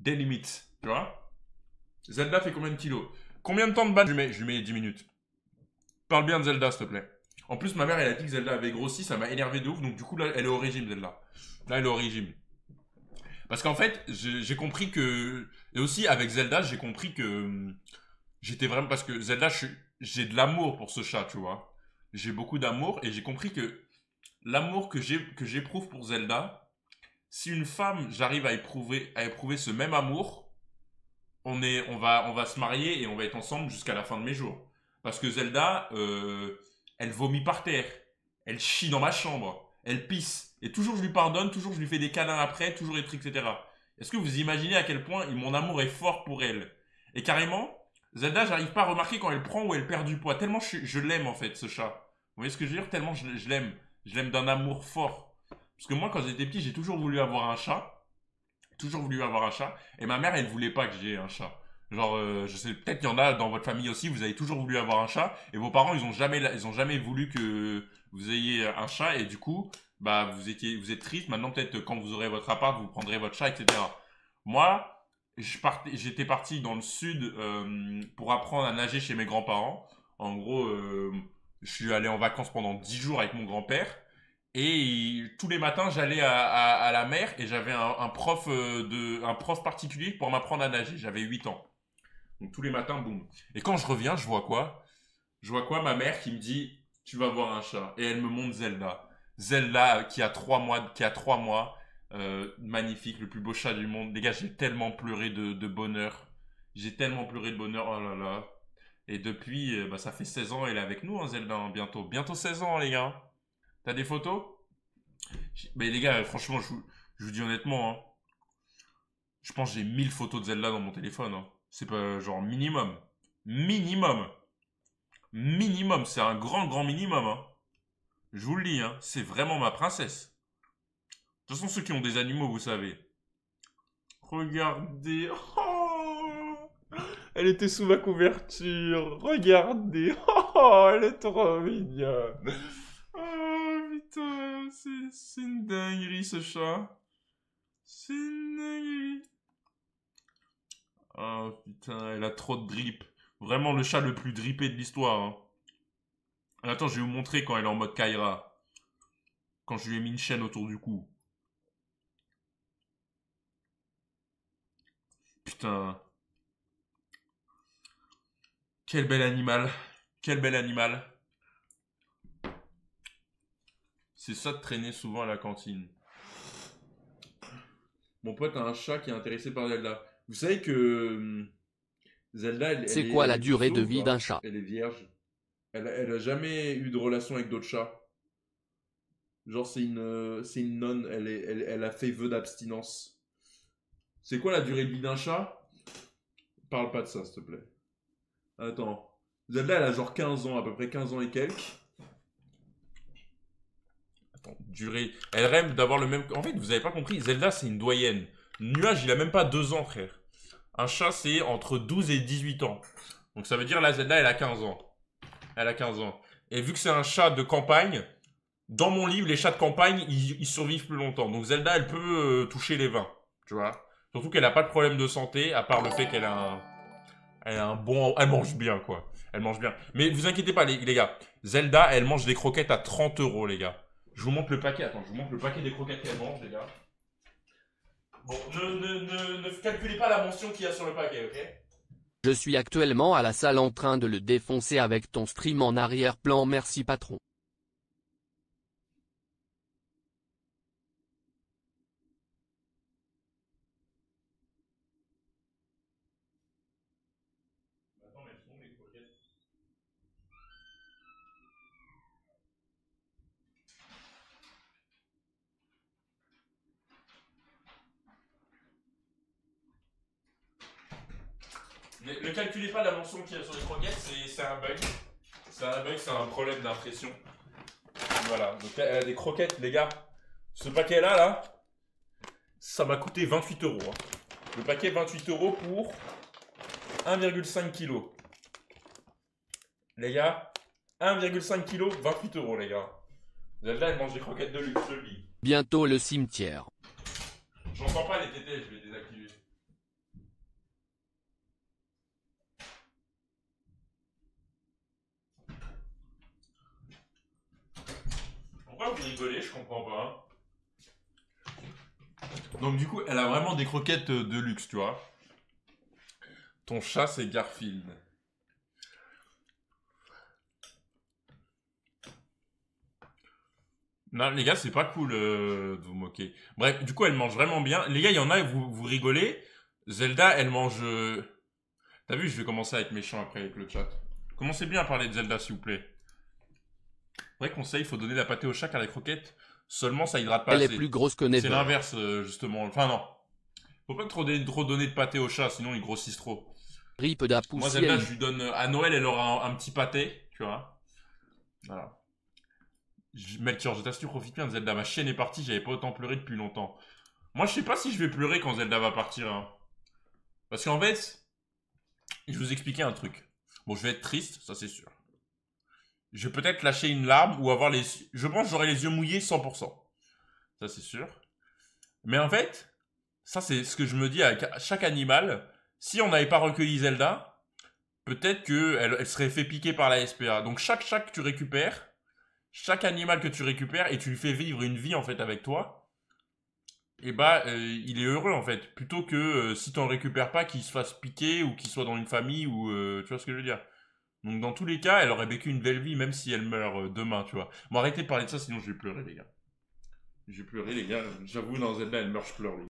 des limites, tu vois. Zelda fait combien de kilos? Combien de temps de ban? Je lui mets 10 minutes. Parle bien de Zelda, s'il te plaît. En plus, ma mère, elle a dit que Zelda avait grossi, ça m'a énervé de ouf, donc du coup, là, elle est au régime, Zelda. Là, elle est au régime. Parce qu'en fait, j'ai compris que... Et aussi, avec Zelda, j'ai compris que... J'étais vraiment... Parce que Zelda, j'ai de l'amour pour ce chat, tu vois. J'ai beaucoup d'amour, et j'ai compris que l'amour que j'éprouve pour Zelda, si une femme, j'arrive à éprouver ce même amour, on va se marier et on va être ensemble jusqu'à la fin de mes jours. Parce que Zelda, elle vomit par terre, elle chie dans ma chambre, elle pisse. Et toujours je lui pardonne, toujours je lui fais des câlins après, toujours des trucs, etc. Est-ce que vous imaginez à quel point mon amour est fort pour elle? Et carrément, Zelda, j'arrive pas à remarquer quand elle prend ou elle perd du poids. Tellement je l'aime en fait, ce chat. Vous voyez ce que je veux dire? Tellement je l'aime. Je l'aime d'un amour fort. Parce que moi, quand j'étais petit, j'ai toujours voulu avoir un chat. Toujours voulu avoir un chat. Et ma mère, elle voulait pas que j'ai un chat. Genre, je sais, peut-être qu'il y en a dans votre famille aussi, vous avez toujours voulu avoir un chat. Et vos parents, ils ont jamais voulu que vous ayez un chat. Et du coup, bah, vous êtes triste. Maintenant, peut-être quand vous aurez votre appart, vous prendrez votre chat, etc. Moi, j'étais parti dans le sud pour apprendre à nager chez mes grands-parents. En gros, je suis allé en vacances pendant 10 jours avec mon grand-père. Et tous les matins, j'allais à la mer et j'avais un prof particulier pour m'apprendre à nager. J'avais 8 ans. Donc tous les matins, boum. Et quand je reviens, je vois quoi? Je vois quoi? Ma mère qui me dit, tu vas voir un chat. Et elle me montre Zelda. Zelda qui a 3 mois, magnifique, le plus beau chat du monde. Les gars, j'ai tellement pleuré de bonheur. J'ai tellement pleuré de bonheur, oh là là. Et depuis, bah, ça fait 16 ans, elle est avec nous, hein, Zelda, hein, bientôt. Bientôt 16 ans, les gars. T'as des photos? Mais les gars, franchement, je vous dis honnêtement, hein, je pense que j'ai 1000 photos de Zelda dans mon téléphone. Hein. C'est pas genre minimum. Minimum. Minimum, c'est un grand, grand minimum. Hein. Je vous le dis, hein, c'est vraiment ma princesse. De toute façon, ceux qui ont des animaux, vous savez. Regardez. Oh, elle était sous ma couverture. Regardez. Oh, elle est trop mignonne. Oh putain, c'est une dinguerie ce chat. C'est une dinguerie. Oh putain, elle a trop de drip. Vraiment le chat le plus drippé de l'histoire. Hein. Attends, je vais vous montrer quand elle est en mode Kaira. Quand je lui ai mis une chaîne autour du cou. Putain. Quel bel animal. Quel bel animal. C'est ça de traîner souvent à la cantine. Mon pote a un chat qui est intéressé par Zelda. Vous savez que Zelda, C'est quoi elle la est durée puceau de ou vie d'un pas? chat? Elle est vierge. Elle a jamais eu de relation avec d'autres chats. Genre, c'est une nonne. Elle a fait vœu d'abstinence. C'est quoi la durée de vie d'un chat? Parle pas de ça, s'il te plaît. Attends. Zelda, elle a genre 15 ans, à peu près 15 ans et quelques. Attends, durée. Elle rêve d'avoir le même... En fait, vous avez pas compris, Zelda, c'est une doyenne. Nuage, il a même pas 2 ans, frère. Un chat, c'est entre 12 et 18 ans. Donc ça veut dire, là, Zelda, elle a 15 ans. Elle a 15 ans. Et vu que c'est un chat de campagne, dans mon livre, les chats de campagne, ils survivent plus longtemps. Donc Zelda, elle peut toucher les 20. Tu vois. Surtout qu'elle a pas de problème de santé, à part le fait qu'elle a elle a un bon... Elle mange bien, quoi. Elle mange bien. Mais vous inquiétez pas, les gars. Zelda, elle mange des croquettes à 30 euros, les gars. Je vous montre le paquet. Attends, je vous montre le paquet des croquettes qu'elle mange, les gars. Bon, ne calculez pas la mention qu'il y a sur le paquet, ok? Je suis actuellement à la salle en train de le défoncer avec ton stream en arrière-plan, merci patron. Attends, mais elles sont où, les croquettes? Ne calculez pas la mention qu'il y a sur les croquettes, c'est un bug. C'est un bug, c'est un problème d'impression. Voilà, donc elle a des croquettes, les gars. Ce paquet-là, là, ça m'a coûté 28 euros. Hein. Le paquet 28 euros pour 1,5 kg. Les gars, 1,5 kg, 28 euros, les gars. Zelda, elle mange des croquettes de luxe, je le dis. Bientôt le cimetière. J'entends pas les tétés, je vais désactiver. vous rigolez, je comprends pas. Donc du coup, elle a vraiment des croquettes de luxe, tu vois. Ton chat, c'est Garfield. Non, les gars, c'est pas cool de vous moquer. Bref, du coup, elle mange vraiment bien. Les gars, il y en a, vous rigolez. Zelda, elle mange... T'as vu, je vais commencer à être méchant après avec le chat. Commencez bien à parler de Zelda, s'il vous plaît. Vrai conseil, il faut donner la pâtée au chat car les croquettes, seulement ça hydrate pas Elle est assez. plus grosse que C'est Never. l'inverse, justement. Enfin, non. Faut pas trop donner de pâté au chat, sinon ils grossissent trop. Rip Moi, Zelda, d'Apoussiel. je lui donne... À Noël, elle aura un petit pâté, tu vois. Voilà. Melchior, je t'assure, profite bien de Zelda. Ma chienne est partie, j'avais pas autant pleuré depuis longtemps. Moi, je sais pas si je vais pleurer quand Zelda va partir. Hein. Parce qu'en fait, je vais vous expliquer un truc. Bon, je vais être triste, ça c'est sûr. Je vais peut-être lâcher une larme ou avoir les... Je pense que j'aurai les yeux mouillés 100%. Ça c'est sûr. Mais en fait, ça c'est ce que je me dis avec chaque animal. Si on n'avait pas recueilli Zelda, peut-être qu'elle serait fait piquer par la SPA. Donc chaque chat que tu récupères, chaque animal que tu récupères et tu lui fais vivre une vie en fait avec toi, et bah il est heureux en fait. Plutôt que si tu n'en récupères pas, qu'il se fasse piquer ou qu'il soit dans une famille ou tu vois ce que je veux dire. Donc dans tous les cas, elle aurait vécu une belle vie même si elle meurt demain, tu vois. Bon, arrêtez de parler de ça sinon je vais pleurer les gars. Je vais pleurer les gars. J'avoue dans Zelda elle meurt, je pleure les gars.